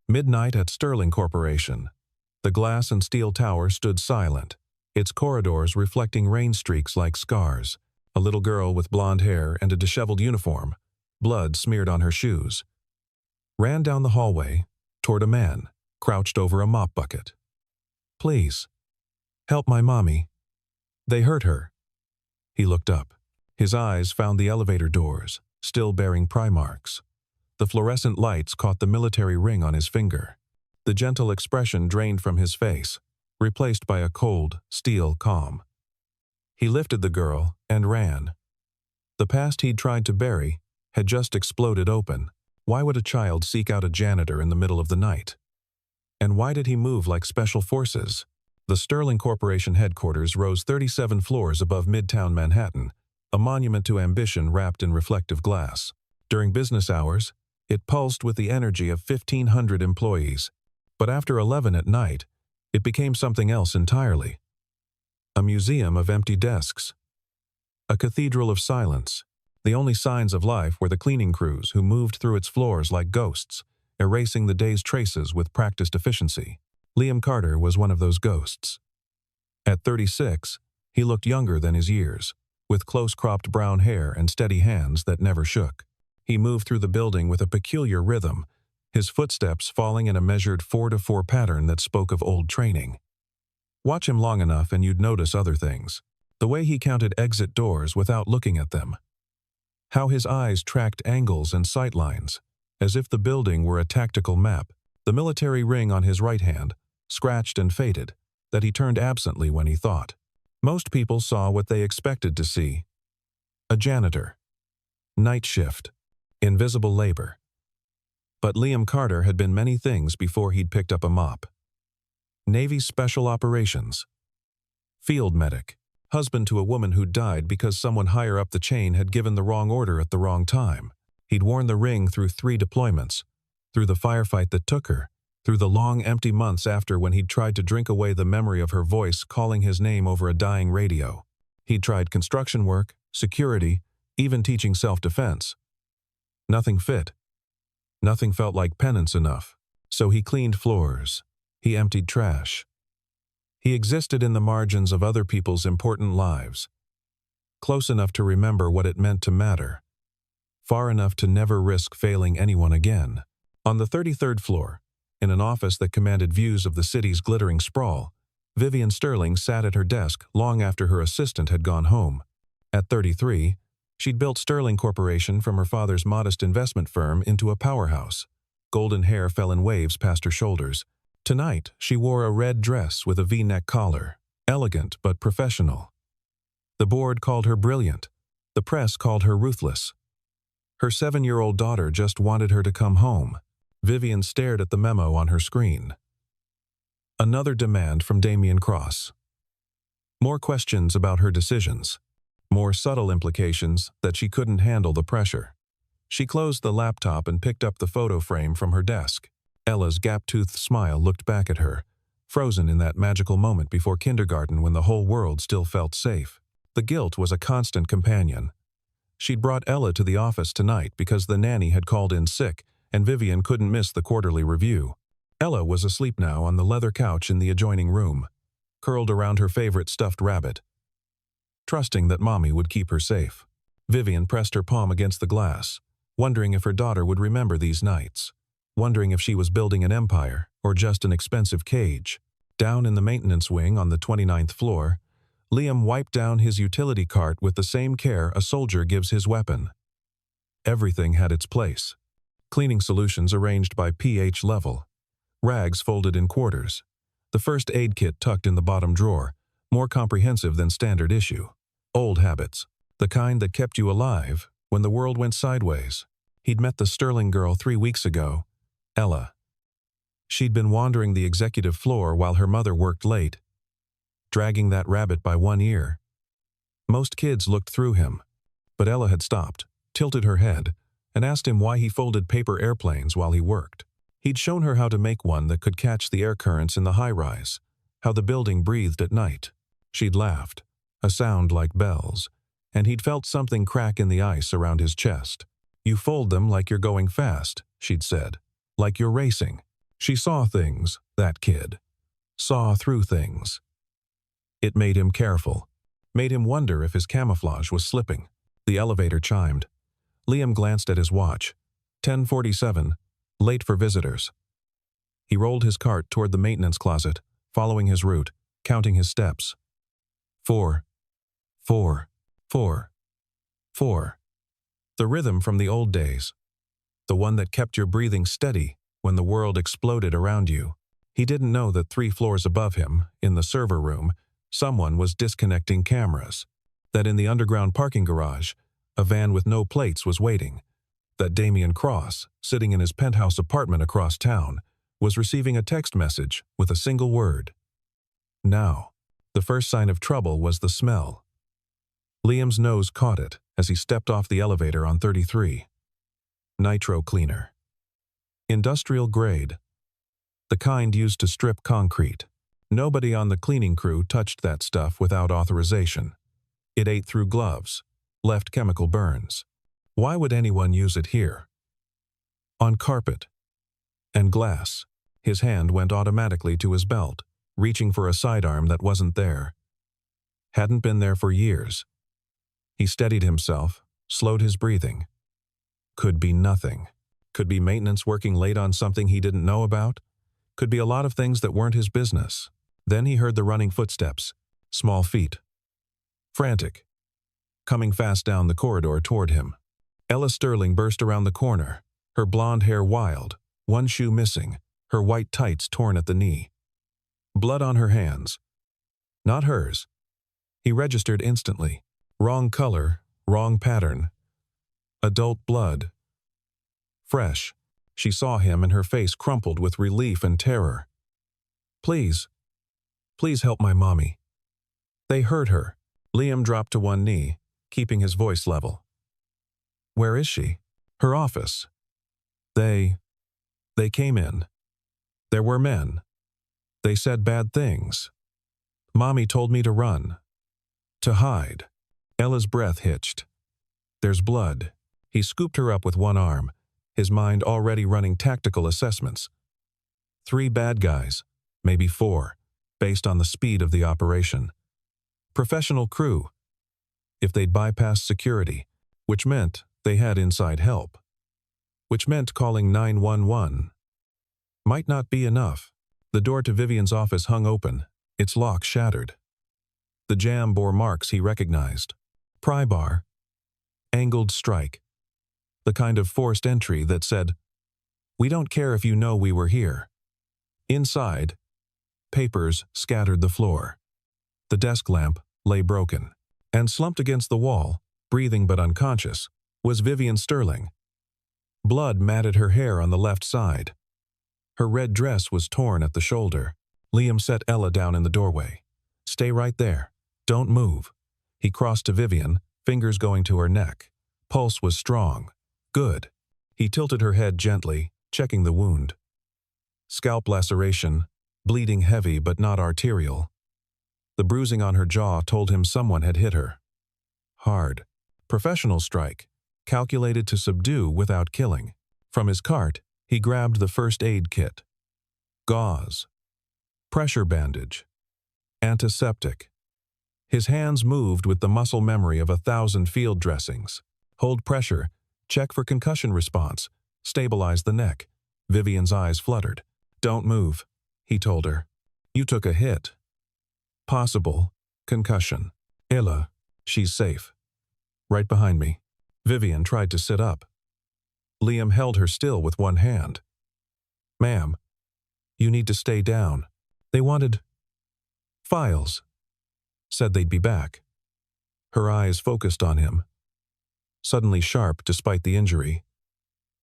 Midnight at Sterling Corporation. The glass and steel tower stood silent, its corridors reflecting rain streaks like scars. A little girl with blonde hair and a disheveled uniform, blood smeared on her shoes, ran down the hallway toward a man crouched over a mop bucket. "Please, help my mommy. They hurt her." He looked up. His eyes found the elevator doors, still bearing pry marks. The fluorescent lights caught the military ring on his finger. The gentle expression drained from his face, replaced by a cold, steel calm. He lifted the girl and ran. The past he'd tried to bury had just exploded open. Why would a child seek out a janitor in the middle of the night? And why did he move like special forces? The Sterling Corporation headquarters rose 37 floors above Midtown Manhattan, a monument to ambition wrapped in reflective glass. During business hours, it pulsed with the energy of 1,500 employees. But after 11 at night, it became something else entirely. A museum of empty desks. A cathedral of silence. The only signs of life were the cleaning crews who moved through its floors like ghosts, erasing the day's traces with practiced efficiency. Liam Carter was one of those ghosts. At 36, he looked younger than his years, with close-cropped brown hair and steady hands that never shook. He moved through the building with a peculiar rhythm, his footsteps falling in a measured 4-4 pattern that spoke of old training. Watch him long enough and you'd notice other things. The way he counted exit doors without looking at them. How his eyes tracked angles and sightlines, as if the building were a tactical map. The military ring on his right hand, scratched and faded, that he turned absently when he thought. Most people saw what they expected to see. A janitor. Night shift. Invisible labor. But Liam Carter had been many things before he'd picked up a mop. Navy Special Operations. Field medic. Husband to a woman who died because someone higher up the chain had given the wrong order at the wrong time. He'd worn the ring through 3 deployments, through the firefight that took her, through the long empty months after when he'd tried to drink away the memory of her voice calling his name over a dying radio. He'd tried construction work, security, even teaching self-defense. Nothing fit. Nothing felt like penance enough. So he cleaned floors. He emptied trash. He existed in the margins of other people's important lives, close enough to remember what it meant to matter, far enough to never risk failing anyone again. On the 33rd floor, in an office that commanded views of the city's glittering sprawl, Vivien Sterling sat at her desk long after her assistant had gone home. At 33, she'd built Sterling Corporation from her father's modest investment firm into a powerhouse. Golden hair fell in waves past her shoulders. Tonight, she wore a red dress with a V-neck collar, elegant but professional. The board called her brilliant. The press called her ruthless. Her 7-year-old daughter just wanted her to come home. Vivien stared at the memo on her screen. Another demand from Damien Cross. More questions about her decisions. More subtle implications that she couldn't handle the pressure. She closed the laptop and picked up the photo frame from her desk. Ella's gap-toothed smile looked back at her, frozen in that magical moment before kindergarten when the whole world still felt safe. The guilt was a constant companion. She'd brought Ella to the office tonight because the nanny had called in sick and Vivien couldn't miss the quarterly review. Ella was asleep now on the leather couch in the adjoining room, curled around her favorite stuffed rabbit, trusting that Mommy would keep her safe. Vivien pressed her palm against the glass, wondering if her daughter would remember these nights. Wondering if she was building an empire or just an expensive cage. Down in the maintenance wing on the 29th floor, Liam wiped down his utility cart with the same care a soldier gives his weapon. Everything had its place. Cleaning solutions arranged by pH level. Rags folded in quarters. The first aid kit tucked in the bottom drawer, more comprehensive than standard issue. Old habits, the kind that kept you alive when the world went sideways. He'd met the Sterling girl 3 weeks ago, Ella. She'd been wandering the executive floor while her mother worked late, dragging that rabbit by one ear. Most kids looked through him, but Ella had stopped, tilted her head, and asked him why he folded paper airplanes while he worked. He'd shown her how to make one that could catch the air currents in the high-rise, how the building breathed at night. She'd laughed, a sound like bells, and he'd felt something crack in the ice around his chest. "You fold them like you're going fast," she'd said. "Like you're racing." She saw things, that kid. Saw through things. It made him careful. Made him wonder if his camouflage was slipping. The elevator chimed. Liam glanced at his watch. 10:47, late for visitors. He rolled his cart toward the maintenance closet, following his route, counting his steps. 4, 4, 4, 4. The rhythm from the old days. The one that kept your breathing steady when the world exploded around you. He didn't know that 3 floors above him, in the server room, someone was disconnecting cameras. That in the underground parking garage, a van with no plates was waiting. That Damian Cross, sitting in his penthouse apartment across town, was receiving a text message with a single word. Now, the first sign of trouble was the smell. Liam's nose caught it as he stepped off the elevator on 33. Nitro cleaner. Industrial grade. The kind used to strip concrete. Nobody on the cleaning crew touched that stuff without authorization. It ate through gloves, left chemical burns. Why would anyone use it here? On carpet and glass, his hand went automatically to his belt, reaching for a sidearm that wasn't there. Hadn't been there for years. He steadied himself, slowed his breathing. Could be nothing. Could be maintenance working late on something he didn't know about. Could be a lot of things that weren't his business. Then he heard the running footsteps, small feet. Frantic. Coming fast down the corridor toward him. Ella Sterling burst around the corner, her blonde hair wild, one shoe missing, her white tights torn at the knee. Blood on her hands. Not hers. He registered instantly. Wrong color, wrong pattern. Adult blood. Fresh. She saw him and her face crumpled with relief and terror. Please. Please help my mommy. They heard her. Liam dropped to one knee, keeping his voice level. Where is she? Her office. They came in. There were men. They said bad things. Mommy told me to run. To hide. Ella's breath hitched. There's blood. He scooped her up with one arm, his mind already running tactical assessments. 3 bad guys, maybe 4, based on the speed of the operation. Professional crew. If they'd bypassed security, which meant they had inside help. Which meant calling 911. Might not be enough. The door to Vivien's office hung open, its lock shattered. The jamb bore marks he recognized. Pry bar. Angled strike. The kind of forced entry that said, "We don't care if you know we were here." Inside, papers scattered the floor. The desk lamp lay broken, and slumped against the wall, breathing but unconscious, was Vivien Sterling. Blood matted her hair on the left side. Her red dress was torn at the shoulder. Liam set Ella down in the doorway. Stay right there. Don't move. He crossed to Vivien, fingers going to her neck. Pulse was strong. Good. He tilted her head gently, checking the wound. Scalp laceration, bleeding heavy but not arterial. The bruising on her jaw told him someone had hit her. Hard. Professional strike, calculated to subdue without killing. From his cart, he grabbed the first aid kit. Gauze. Pressure bandage. Antiseptic. His hands moved with the muscle memory of 1,000 field dressings. Hold pressure, check for concussion response, stabilize the neck. Vivien's eyes fluttered. Don't move, he told her. You took a hit. Possible concussion. Ella, she's safe. Right behind me. Vivien tried to sit up. Liam held her still with one hand. Ma'am, you need to stay down. They wanted files. Said they'd be back. Her eyes focused on him. Suddenly sharp despite the injury.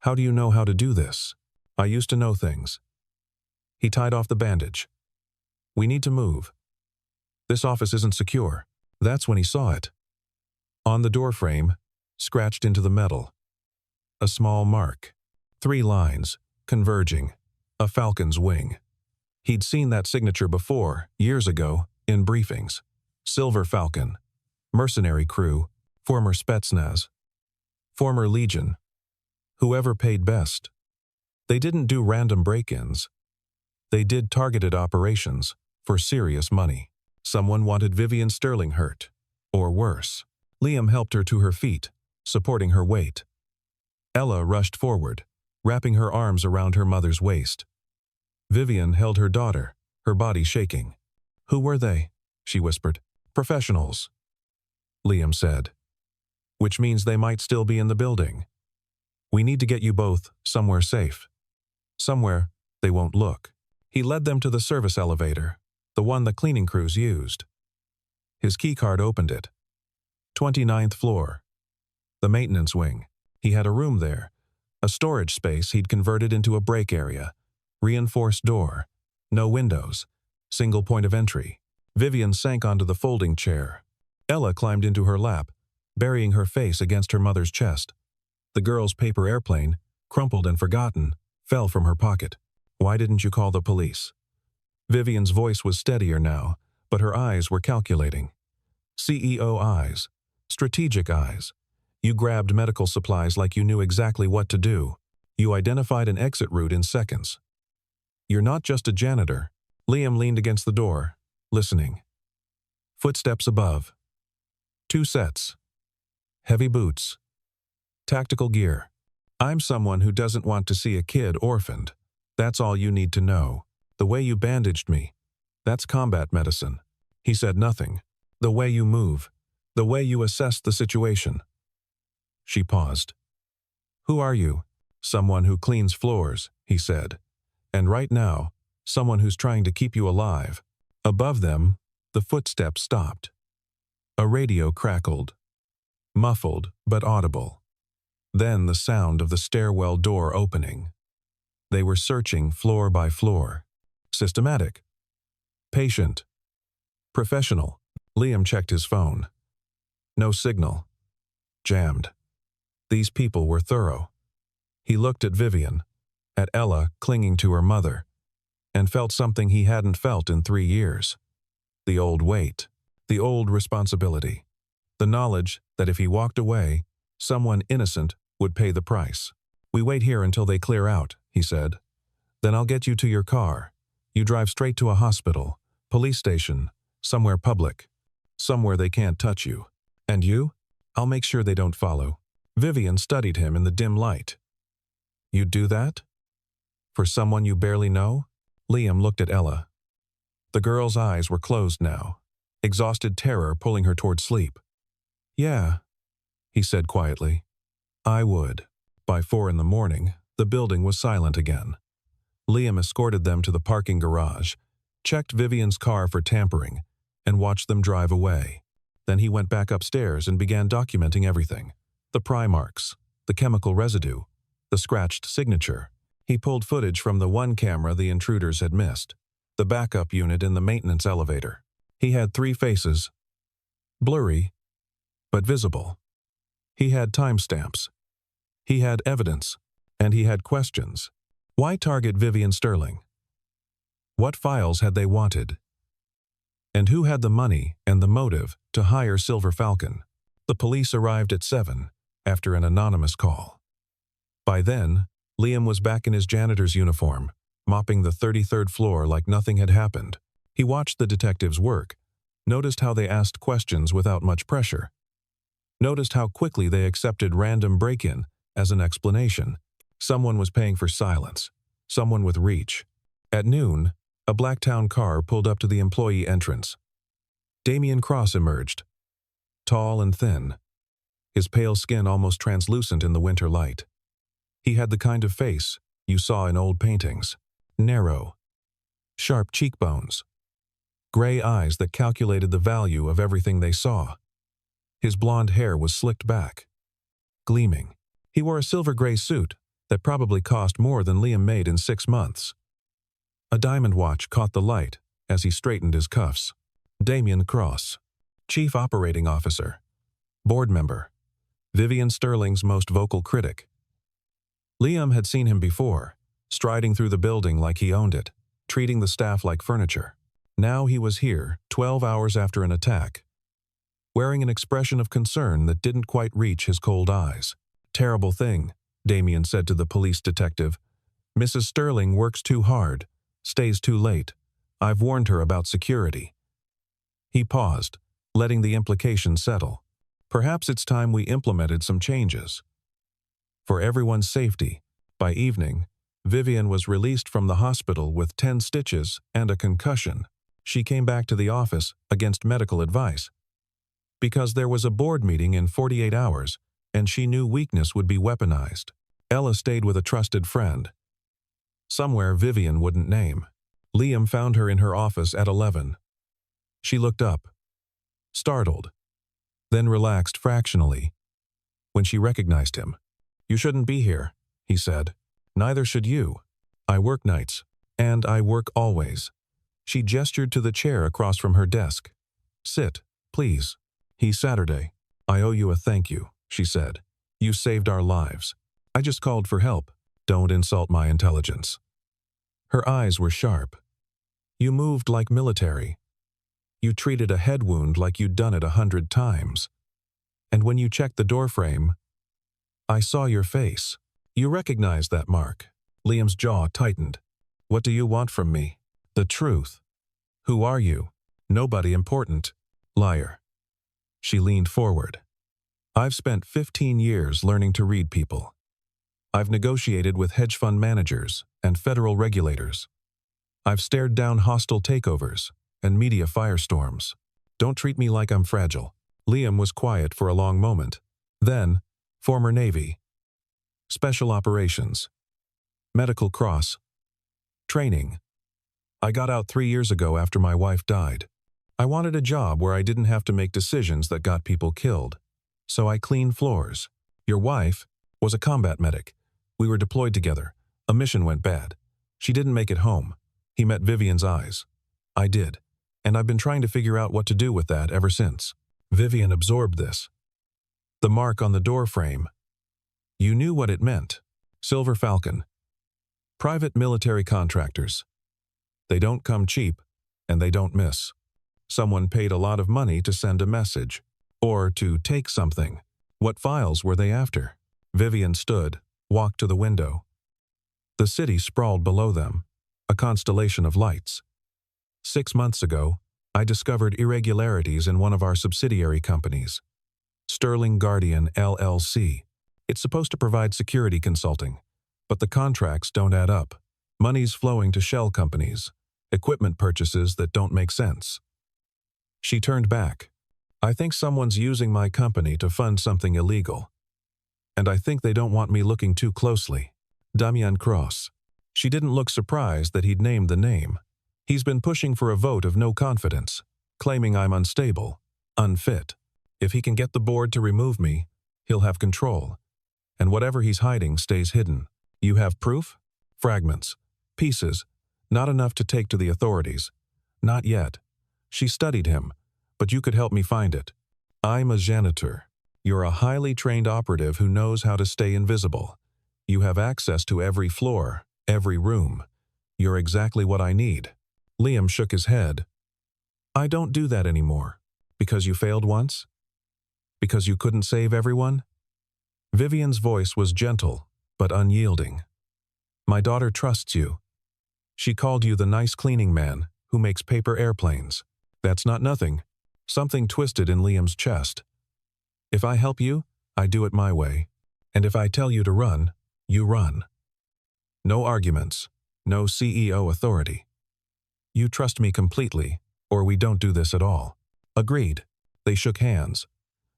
How do you know how to do this? I used to know things. He tied off the bandage. We need to move. This office isn't secure. That's when he saw it. On the doorframe, scratched into the metal. A small mark. 3 lines, converging. A falcon's wing. He'd seen that signature before, years ago, in briefings. Silver Falcon. Mercenary crew. Former Spetsnaz. Former Legion. Whoever paid best. They didn't do random break-ins. They did targeted operations for serious money. Someone wanted Vivien Sterling hurt, or worse. Liam helped her to her feet, supporting her weight. Ella rushed forward, wrapping her arms around her mother's waist. Vivien held her daughter, her body shaking. "Who were they?" she whispered. "Professionals," Liam said. "Which means they might still be in the building. We need to get you both somewhere safe. Somewhere they won't look." He led them to the service elevator, the one the cleaning crews used. His keycard opened it. 29th floor. The maintenance wing. He had a room there, a storage space he'd converted into a break area. Reinforced door. No windows. Single point of entry. Vivien sank onto the folding chair. Ella climbed into her lap, burying her face against her mother's chest. The girl's paper airplane, crumpled and forgotten, fell from her pocket. "Why didn't you call the police?" Vivien's voice was steadier now, but her eyes were calculating. CEO eyes. Strategic eyes. You grabbed medical supplies like you knew exactly what to do. You identified an exit route in seconds. You're not just a janitor. Liam leaned against the door, listening. Footsteps above. 2 sets. Heavy boots. Tactical gear. I'm someone who doesn't want to see a kid orphaned. That's all you need to know. The way you bandaged me. That's combat medicine. He said nothing. The way you move. The way you assess the situation. She paused. Who are you? Someone who cleans floors, he said. And right now, someone who's trying to keep you alive. Above them, the footsteps stopped. A radio crackled. Muffled but audible. Then the sound of the stairwell door opening. They were searching floor by floor. Systematic. Patient. Professional. Liam checked his phone. No signal. Jammed. These people were thorough. He looked at Vivien, at Ella clinging to her mother, and felt something he hadn't felt in 3 years. The old weight. The old responsibility. The knowledge that if he walked away, someone innocent would pay the price. We wait here until they clear out, he said. Then I'll get you to your car. You drive straight to a hospital, police station, somewhere public, somewhere they can't touch you. And you? I'll make sure they don't follow. Vivien studied him in the dim light. You'd do that? For someone you barely know? Liam looked at Ella. The girl's eyes were closed now, exhausted terror pulling her toward sleep. Yeah, he said quietly. I would. By 4 in the morning, the building was silent again. Liam escorted them to the parking garage, checked Vivien's car for tampering, and watched them drive away. Then he went back upstairs and began documenting everything. The pry marks, the chemical residue, the scratched signature. He pulled footage from the one camera the intruders had missed, the backup unit in the maintenance elevator. He had 3 faces, blurry, but visible. He had timestamps. He had evidence, and he had questions. Why target Vivien Sterling? What files had they wanted? And who had the money and the motive to hire Silver Falcon? The police arrived at 7, after an anonymous call. By then, Liam was back in his janitor's uniform, mopping the 33rd floor like nothing had happened. He watched the detectives work, noticed how they asked questions without much pressure, noticed how quickly they accepted random break-in as an explanation. Someone was paying for silence, someone with reach. At noon, a Blacktown car pulled up to the employee entrance. Damian Cross emerged, tall and thin, his pale skin almost translucent in the winter light. He had the kind of face you saw in old paintings, narrow, sharp cheekbones, gray eyes that calculated the value of everything they saw. His blonde hair was slicked back, gleaming. He wore a silver-gray suit that probably cost more than Liam made in 6 months. A diamond watch caught the light as he straightened his cuffs. Damian Cross, Chief Operating Officer, board member, Vivien Sterling's most vocal critic. Liam had seen him before, striding through the building like he owned it, treating the staff like furniture. Now he was here, 12 hours after an attack, wearing an expression of concern that didn't quite reach his cold eyes. Terrible thing, Damian said to the police detective. Mrs. Sterling works too hard. Stays too late. I've warned her about security." He paused, letting the implication settle. Perhaps it's time we implemented some changes. For everyone's safety, by evening, Vivien was released from the hospital with 10 stitches and a concussion. She came back to the office against medical advice. Because there was a board meeting in 48 hours, and she knew weakness would be weaponized. Ella stayed with a trusted friend. Somewhere Vivien wouldn't name. Liam found her in her office at 11. She looked up, startled, then relaxed fractionally. When she recognized him, "You shouldn't be here," he said. "Neither should you. I work nights, and I work always." She gestured to the chair across from her desk. "Sit, please." "He's Saturday. I owe you a thank you," she said. "You saved our lives. I just called for help. Don't insult my intelligence." Her eyes were sharp. "You moved like military. You treated a head wound like you'd done it 100 times. And when you checked the doorframe, I saw your face. You recognized that mark." Liam's jaw tightened. "What do you want from me?" "The truth." "Who are you?" "Nobody important." "Liar." She leaned forward. "I've spent 15 years learning to read people. I've negotiated with hedge fund managers and federal regulators. I've stared down hostile takeovers and media firestorms. Don't treat me like I'm fragile." Liam was quiet for a long moment. Then, former Navy. Special operations. Medical cross. Training. "I got out 3 years ago after my wife died. I wanted a job where I didn't have to make decisions that got people killed. So I cleaned floors. Your wife was a combat medic. We were deployed together. A mission went bad. She didn't make it home." He met Vivien's eyes. "I did. And I've been trying to figure out what to do with that ever since." Vivien absorbed this. The mark on the door frame. You knew what it meant. Silver Falcon. Private military contractors. They don't come cheap, and they don't miss. Someone paid a lot of money to send a message, or to take something. What files were they after? Vivien stood, walked to the window. The city sprawled below them, a constellation of lights. 6 months ago, I discovered irregularities in one of our subsidiary companies, Sterling Guardian LLC. It's supposed to provide security consulting, but the contracts don't add up. Money's flowing to shell companies, equipment purchases that don't make sense. She turned back. "I think someone's using my company to fund something illegal. And I think they don't want me looking too closely." Damian Cross. She didn't look surprised that he'd named the name. "He's been pushing for a vote of no confidence, claiming I'm unstable, unfit. If he can get the board to remove me, he'll have control. And whatever he's hiding stays hidden." "You have proof?" "Fragments. Pieces. Not enough to take to the authorities." "Not yet." She studied him. "But you could help me find it." "I'm a janitor. You're a highly trained operative who knows how to stay invisible. You have access to every floor, every room. You're exactly what I need." Liam shook his head. "I don't do that anymore. Because you failed once? Because you couldn't save everyone?" Vivien's voice was gentle, but unyielding. "My daughter trusts you. She called you the nice cleaning man who makes paper airplanes. That's not nothing." Something twisted in Liam's chest. "If I help you, I do it my way. And if I tell you to run, you run. No arguments, no CEO authority. You trust me completely, or we don't do this at all." "Agreed." They shook hands.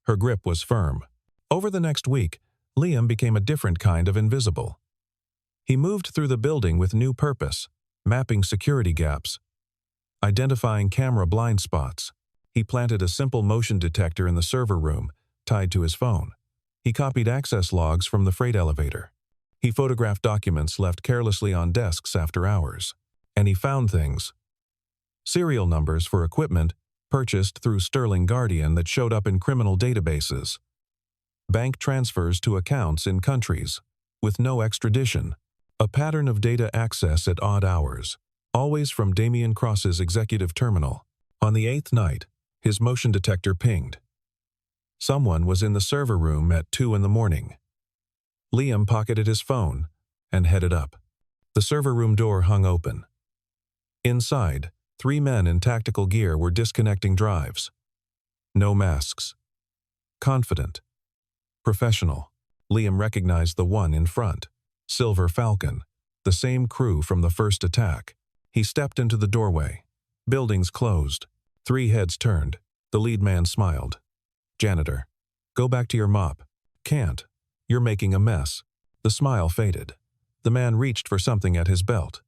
Her grip was firm. Over the next week, Liam became a different kind of invisible. He moved through the building with new purpose, mapping security gaps, identifying camera blind spots. He planted a simple motion detector in the server room, tied to his phone. He copied access logs from the freight elevator. He photographed documents left carelessly on desks after hours. And he found things. Serial numbers for equipment purchased through Sterling Guardian that showed up in criminal databases. Bank transfers to accounts in countries, with no extradition. A pattern of data access at odd hours, always from Damian Cross's executive terminal. On the 8th night, his motion detector pinged. Someone was in the server room at 2 in the morning. Liam pocketed his phone and headed up. The server room door hung open. Inside, 3 men in tactical gear were disconnecting drives. No masks. Confident. Professional. Liam recognized the one in front. Silver Falcon. The same crew from the first attack. He stepped into the doorway. Buildings closed. 3 heads turned. The lead man smiled. Janitor. Go back to your mop. Can't. You're making a mess. The smile faded. The man reached for something at his belt.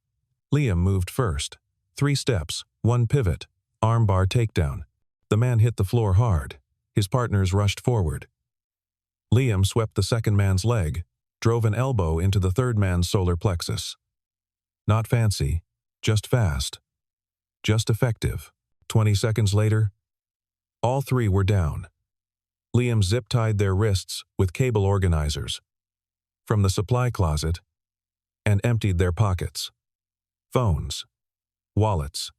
Liam moved first. 3 steps, 1 pivot, armbar takedown. The man hit the floor hard. His partners rushed forward. Liam swept the second man's leg, drove an elbow into the third man's solar plexus. Not fancy, just fast. Just effective. 20 seconds later, all 3 were down. Liam zip-tied their wrists with cable organizers from the supply closet and emptied their pockets. Phones, wallets,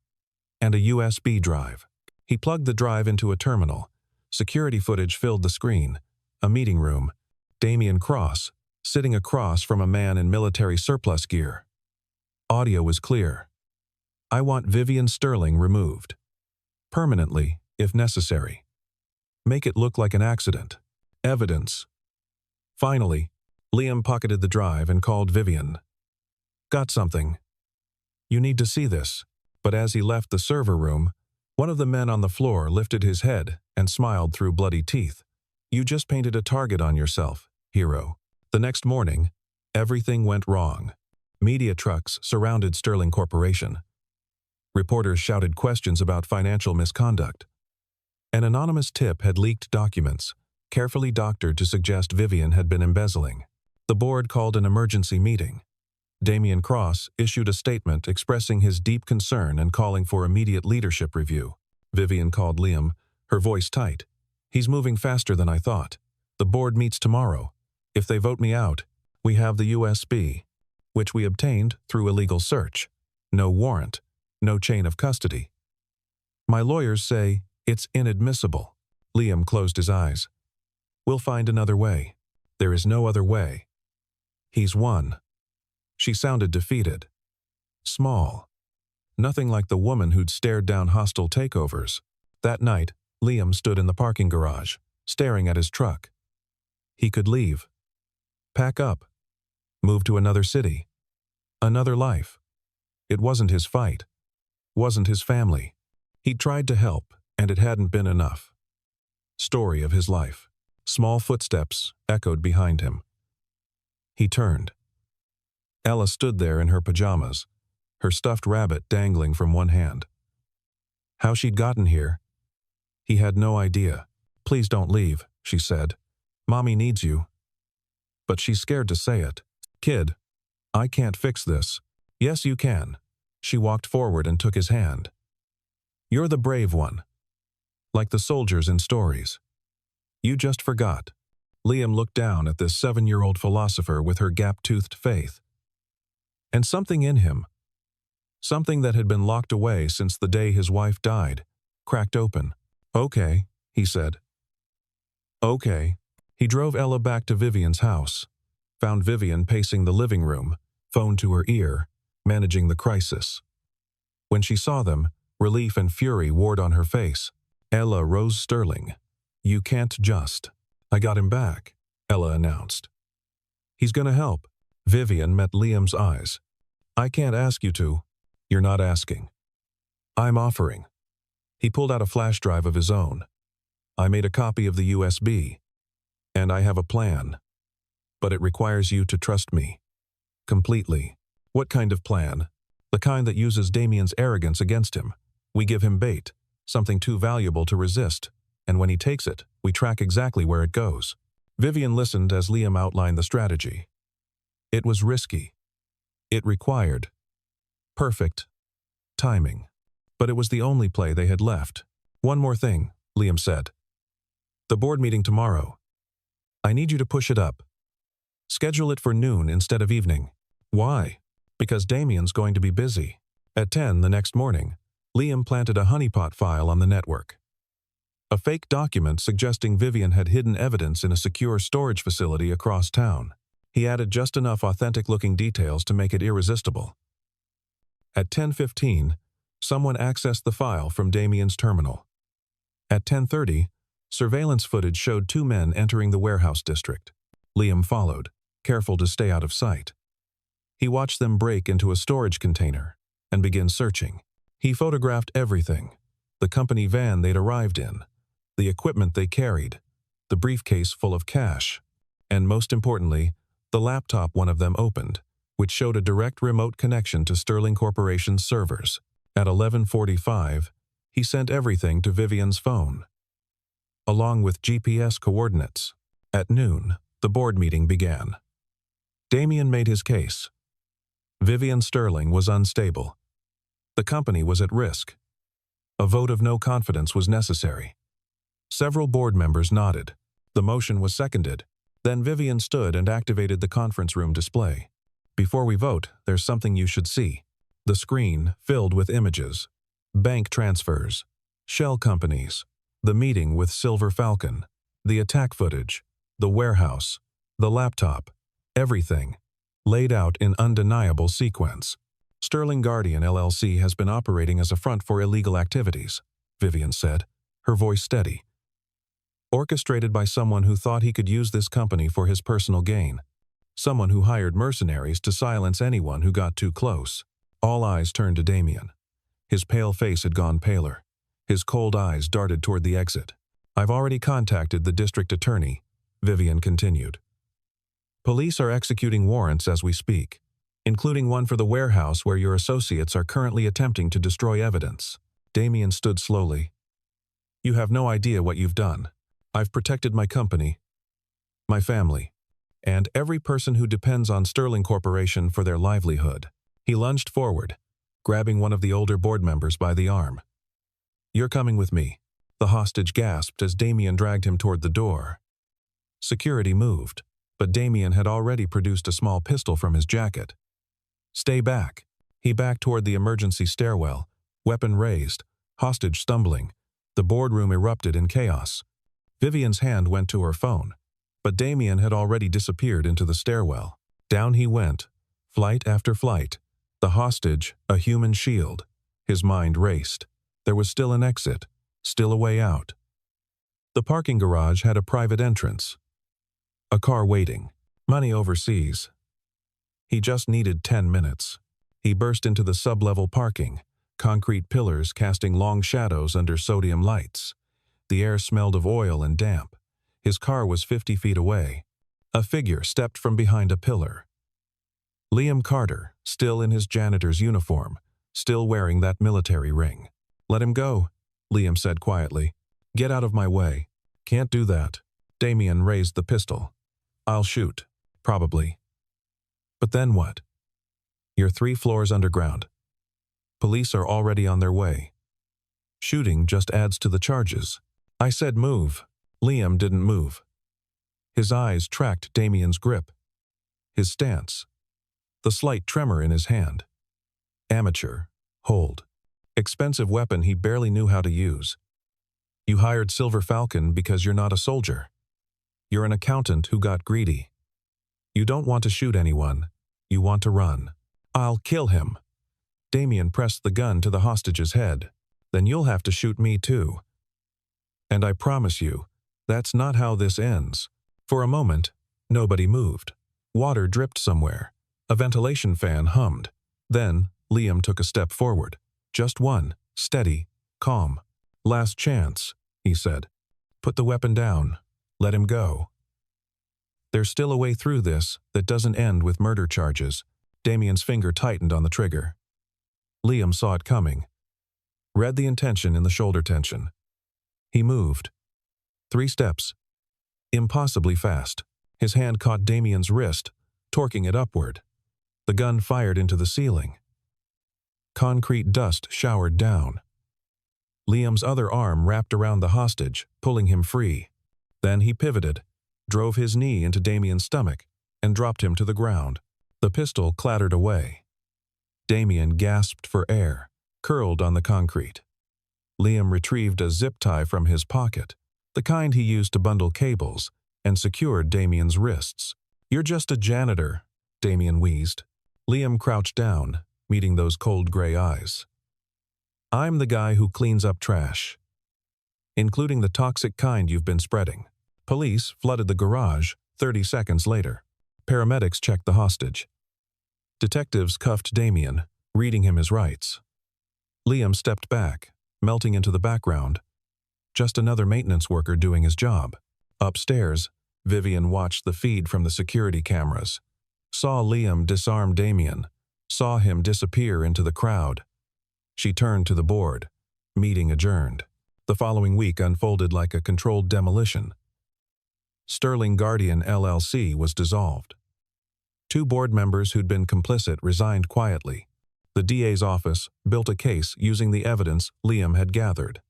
and a USB drive. He plugged the drive into a terminal. Security footage filled the screen. A meeting room. Damien Cross, sitting across from a man in military surplus gear. Audio was clear. I want Vivien Sterling removed. Permanently, if necessary. Make it look like an accident. Evidence. Finally, Liam pocketed the drive and called Vivien. Got something. You need to see this. But as he left the server room, one of the men on the floor lifted his head and smiled through bloody teeth. You just painted a target on yourself, hero. The next morning, everything went wrong. Media trucks surrounded Sterling Corporation. Reporters shouted questions about financial misconduct. An anonymous tip had leaked documents, carefully doctored to suggest Vivien had been embezzling. The board called an emergency meeting. Damien Cross issued a statement expressing his deep concern and calling for immediate leadership review. Vivien called Liam, her voice tight. He's moving faster than I thought. The board meets tomorrow. If they vote me out, we have the USB, which we obtained through illegal search. No warrant, no chain of custody. My lawyers say it's inadmissible. Liam closed his eyes. We'll find another way. There is no other way. He's won. She sounded defeated. Small. Nothing like the woman who'd stared down hostile takeovers. That night, Liam stood in the parking garage, staring at his truck. He could leave. Pack up. Move to another city. Another life. It wasn't his fight. Wasn't his family. He'd tried to help, and it hadn't been enough. Story of his life. Small footsteps echoed behind him. He turned. Ella stood there in her pajamas, her stuffed rabbit dangling from one hand. How she'd gotten here, he had no idea. Please don't leave, she said. Mommy needs you. But she's scared to say it. Kid, I can't fix this. Yes, you can. She walked forward and took his hand. You're the brave one. Like the soldiers in stories. You just forgot. Liam looked down at this 7-year-old philosopher with her gap-toothed faith. And something in him, something that had been locked away since the day his wife died, cracked open. Okay, he said. Okay. He drove Ella back to Vivien's house, found Vivien pacing the living room, phone to her ear, managing the crisis. When she saw them, relief and fury warred on her face. Ella Rose Sterling. You can't just. I got him back, Ella announced. He's gonna help. Vivien met Liam's eyes. I can't ask you to. You're not asking. I'm offering. He pulled out a flash drive of his own. I made a copy of the USB. And I have a plan. But it requires you to trust me. Completely. What kind of plan? The kind that uses Damien's arrogance against him. We give him bait, something too valuable to resist, and when he takes it, we track exactly where it goes. Vivien listened as Liam outlined the strategy. It was risky. It required perfect timing. But it was the only play they had left. One more thing, Liam said. The board meeting tomorrow. I need you to push it up. Schedule it for noon instead of evening. Why? Because Damien's going to be busy. At 10 the next morning, Liam planted a honeypot file on the network. A fake document suggesting Vivien had hidden evidence in a secure storage facility across town. He added just enough authentic-looking details to make it irresistible. At 10:15, Someone accessed the file from Damien's terminal. At 10:30, surveillance footage showed two men entering the warehouse district. Liam followed, careful to stay out of sight. He watched them break into a storage container and begin searching. He photographed everything: the company van they'd arrived in, the equipment they carried, the briefcase full of cash, and most importantly, the laptop one of them opened, which showed a direct remote connection to Sterling Corporation's servers. At 11:45, he sent everything to Vivien's phone, along with GPS coordinates. At noon, the board meeting began. Damien made his case. Vivien Sterling was unstable. The company was at risk. A vote of no confidence was necessary. Several board members nodded. The motion was seconded. Then Vivien stood and activated the conference room display. "Before we vote, there's something you should see." The screen filled with images: bank transfers, shell companies, the meeting with Silver Falcon, the attack footage, the warehouse, the laptop, everything, laid out in undeniable sequence. "Sterling Guardian LLC has been operating as a front for illegal activities," Vivien said, her voice steady. "Orchestrated by someone who thought he could use this company for his personal gain. Someone who hired mercenaries to silence anyone who got too close." All eyes turned to Damien. His pale face had gone paler. His cold eyes darted toward the exit. "I've already contacted the district attorney," Vivien continued. "Police are executing warrants as we speak, including one for the warehouse where your associates are currently attempting to destroy evidence." Damien stood slowly. "You have no idea what you've done. I've protected my company, my family, and every person who depends on Sterling Corporation for their livelihood." He lunged forward, grabbing one of the older board members by the arm. "You're coming with me," the hostage gasped as Damien dragged him toward the door. Security moved, but Damien had already produced a small pistol from his jacket. "Stay back." He backed toward the emergency stairwell, weapon raised, hostage stumbling. The boardroom erupted in chaos. Vivien's hand went to her phone, but Damien had already disappeared into the stairwell. Down he went, flight after flight. The hostage, a human shield. His mind raced. There was still an exit, still a way out. The parking garage had a private entrance. A car waiting. Money overseas. He just needed 10 minutes. He burst into the sub-level parking, concrete pillars casting long shadows under sodium lights. The air smelled of oil and damp. His car was 50 feet away. A figure stepped from behind a pillar. Liam Carter, still in his janitor's uniform, still wearing that military ring. "Let him go," Liam said quietly. "Get out of my way." "Can't do that." Damien raised the pistol. "I'll shoot. Probably. But then what? You're 3 floors underground. Police are already on their way. Shooting just adds to the charges." "I said move." Liam didn't move. His eyes tracked Damien's grip, his stance, the slight tremor in his hand. Amateur. Hold. Expensive weapon he barely knew how to use. "You hired Silver Falcon because you're not a soldier. You're an accountant who got greedy. You don't want to shoot anyone. You want to run." "I'll kill him." Damien pressed the gun to the hostage's head. "Then you'll have to shoot me too. And I promise you, that's not how this ends." For a moment, nobody moved. Water dripped somewhere. A ventilation fan hummed. Then, Liam took a step forward. Just one, steady, calm. "Last chance," he said. "Put the weapon down. Let him go. There's still a way through this that doesn't end with murder charges." Damien's finger tightened on the trigger. Liam saw it coming. Read the intention in the shoulder tension. He moved. 3 steps. Impossibly fast. His hand caught Damien's wrist, torquing it upward. The gun fired into the ceiling. Concrete dust showered down. Liam's other arm wrapped around the hostage, pulling him free. Then he pivoted, drove his knee into Damien's stomach, and dropped him to the ground. The pistol clattered away. Damien gasped for air, curled on the concrete. Liam retrieved a zip tie from his pocket, the kind he used to bundle cables, and secured Damien's wrists. "You're just a janitor," Damien wheezed. Liam crouched down, meeting those cold gray eyes. I'm the guy who cleans up trash, including the toxic kind you've been spreading. Police flooded the garage 30 seconds later. Paramedics checked the hostage. Detectives cuffed Damien, reading him his rights. Liam stepped back, melting into the background. Just another maintenance worker doing his job. Upstairs, Vivien watched the feed from the security cameras. Saw Liam disarm Damien. Saw him disappear into the crowd. She turned to the board. Meeting adjourned. The following week unfolded like a controlled demolition. Sterling Guardian LLC was dissolved. 2 board members who'd been complicit resigned quietly. The DA's office built a case using the evidence Liam had gathered.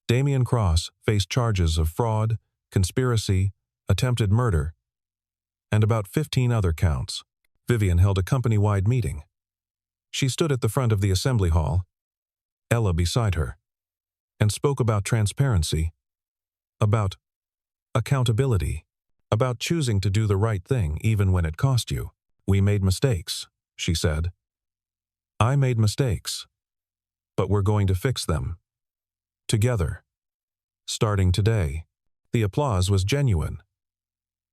Damien Cross faced charges of fraud, conspiracy, attempted murder, and about 15 other counts. Vivien held a company-wide meeting. She stood at the front of the assembly hall, Ella beside her, and spoke about transparency, about accountability, about choosing to do the right thing even when it cost you. We made mistakes, she said. I made mistakes, but we're going to fix them. Together. Starting today. The applause was genuine.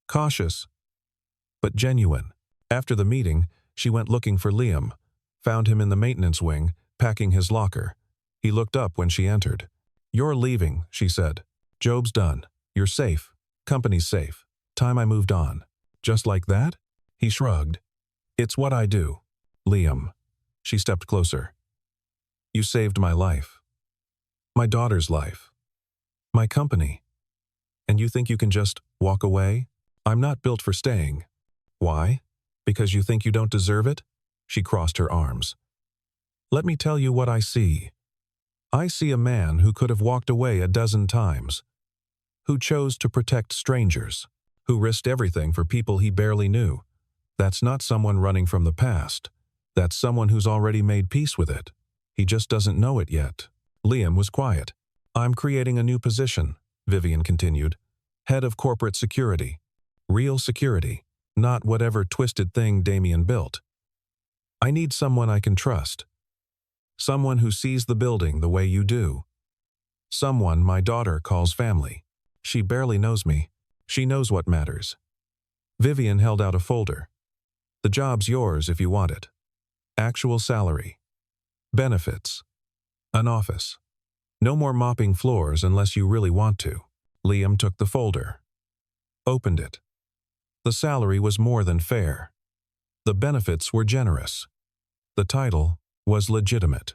Cautious, but genuine. After the meeting, she went looking for Liam, found him in the maintenance wing, packing his locker. He looked up when she entered. You're leaving, she said. Job's done. You're safe. Company's safe. Time I moved on. Just like that? He shrugged. It's what I do. Liam. She stepped closer. You saved my life. My daughter's life. My company. And you think you can just walk away? I'm not built for staying. Why? Because you think you don't deserve it? She crossed her arms. Let me tell you what I see. I see a man who could have walked away a dozen times, who chose to protect strangers, who risked everything for people he barely knew. That's not someone running from the past. That's someone who's already made peace with it. He just doesn't know it yet. Liam was quiet. I'm creating a new position, Vivien continued. Head of corporate security. Real security, not whatever twisted thing Damien built. I need someone I can trust. Someone who sees the building the way you do. Someone my daughter calls family. She barely knows me. She knows what matters. Vivien held out a folder. The job's yours if you want it. Actual salary. Benefits. An office. No more mopping floors unless you really want to. Liam took the folder. Opened it. The salary was more than fair. The benefits were generous. The title was legitimate.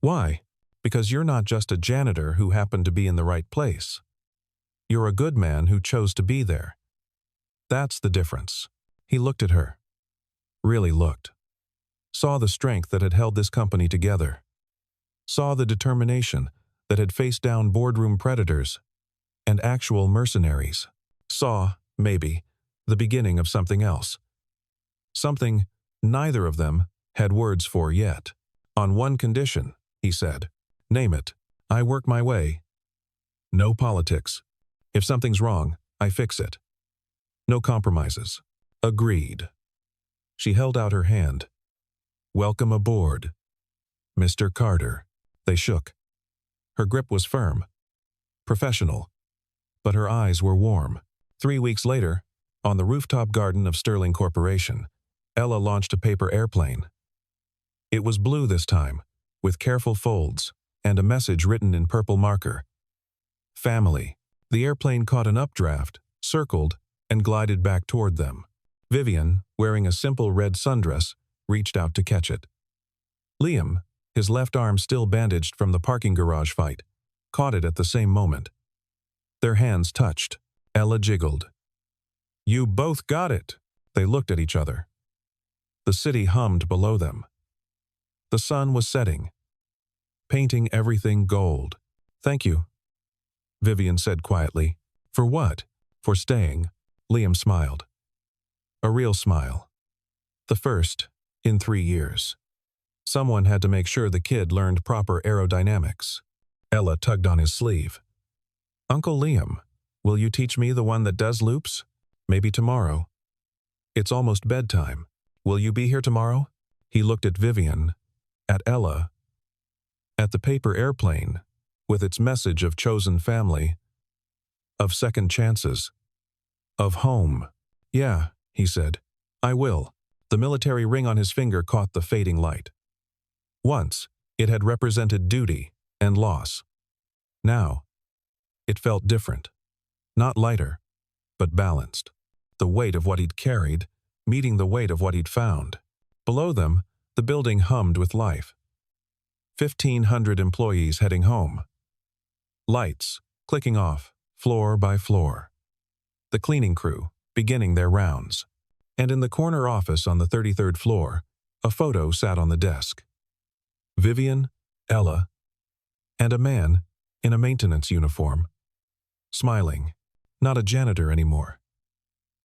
Why? Because you're not just a janitor who happened to be in the right place. You're a good man who chose to be there. That's the difference. He looked at her. Really looked. Saw the strength that had held this company together. Saw the determination that had faced down boardroom predators and actual mercenaries. Saw, maybe, the beginning of something else. Something neither of them had words for yet. On one condition, he said. Name it. I work my way. No politics. If something's wrong, I fix it. No compromises. Agreed. She held out her hand. Welcome aboard, Mr. Carter. They shook. Her grip was firm, professional, but her eyes were warm. 3 weeks later, on the rooftop garden of Sterling Corporation, Ella launched a paper airplane. It was blue this time, with careful folds and a message written in purple marker. Family. The airplane caught an updraft, circled, and glided back toward them. Vivien, wearing a simple red sundress, reached out to catch it. Liam, his left arm still bandaged from the parking garage fight, caught it at the same moment. Their hands touched. Ella jiggled. You both got it. They looked at each other. The city hummed below them. The sun was setting, painting everything gold. Thank you, Vivien said quietly. For what? For staying. Liam smiled. A real smile. The first in 3 years. Someone had to make sure the kid learned proper aerodynamics. Ella tugged on his sleeve. Uncle Liam, will you teach me the one that does loops? Maybe tomorrow. It's almost bedtime. Will you be here tomorrow? He looked at Vivien, at Ella, At the paper airplane, with its message of chosen family, of second chances, of home. "Yeah," he said, "I will." The military ring on his finger caught the fading light. Once, it had represented duty and loss. Now, it felt different. Not lighter, but balanced. The weight of what he'd carried, meeting the weight of what he'd found. Below them, the building hummed with life. 1,500 employees heading home. Lights clicking off, floor by floor. The cleaning crew beginning their rounds. And in the corner office on the 33rd floor, a photo sat on the desk. Vivien, Ella, and a man in a maintenance uniform. Smiling. Not a janitor anymore.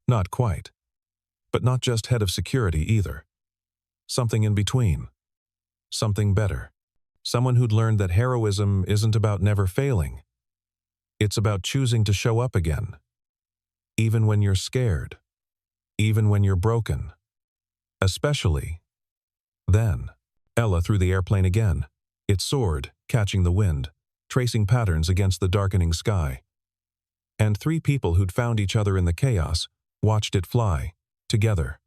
Not quite. But not just head of security either. Something in between. Something better. Someone who'd learned that heroism isn't about never failing. It's about choosing to show up again. Even when you're scared. Even when you're broken. Especially then. Ella threw the airplane again. It soared, catching the wind, tracing patterns against the darkening sky. And three people who'd found each other in the chaos watched it fly, together.